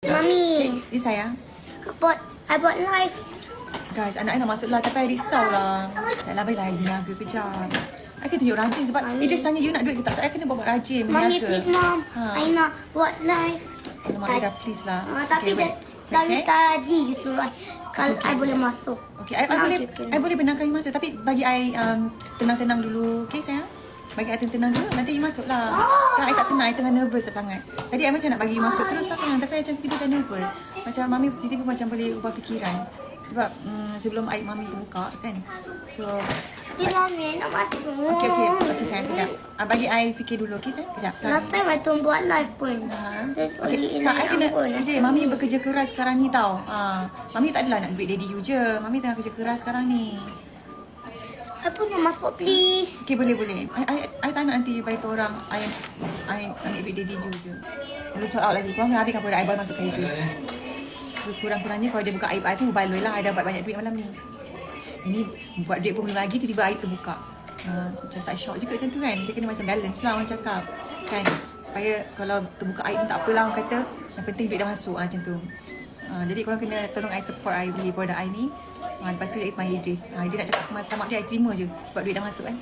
Mami, Ni sayang. I bought live. Guys, anak I nak masuk lah tapi I risau lah. Tak lah, baiklah I niaga kejap. I kena tunjuk rajin sebab Idris tanya you nak duit ke tak. I kena buat rajin, Mami, meniaga. please mom. I nak buat live. Alamak, Ida, please lah. Tapi Okay, dari wait. tadi you suruh kalau I boleh masuk. Okay, I boleh benarkan you masuk tapi bagi I tenang-tenang dulu. Okay, sayang? Bagi I tenang dulu, nanti you masuk lah. Sekarang I tak tenang, I tengah nervous tak sangat. Tadi I macam nak bagi you masuk terus lah sayang. Tapi I macam tiba-tiba nervous. Macam Mami tiba-tiba macam boleh ubah fikiran. Sebab sebelum aib Mami buka kan. So, Mami, nak masuk. Okay sayang, kejap. Bagi I fikir dulu, okay sayang? Kejap. Last time I tu buat live pun. Okay, tak, I kena, Mami bekerja keras sekarang ni tau. Mami tak adalah nak duit daddy you je. Mami tengah kerja keras sekarang ni. I pun nak masuk please. Okay, boleh. I tak nak nanti bagi tahu orang I ambil duit daddy you je. Boleh sort out lagi. Korang kena habiskan produk I baru masuk ke Idris. So, kurang-kurangnya kalau dia buka aib I pun berbaloi lah. I dah buat banyak duit malam ni. Ini buat duit pun belum lagi, tiba-tiba aib terbuka. Macam tak shock juga macam tu kan. Dia kena macam balance lah orang cakap. Kan? Supaya kalau terbuka aib pun tak apalah orang kata. Yang penting duit dah masuk macam tu. Jadi korang kena tolong I support I beli produk I ni. Lepas tu dia panggil Idris. Dia nak cakap sama dia, I terima je. Sebab duit dah masuk kan.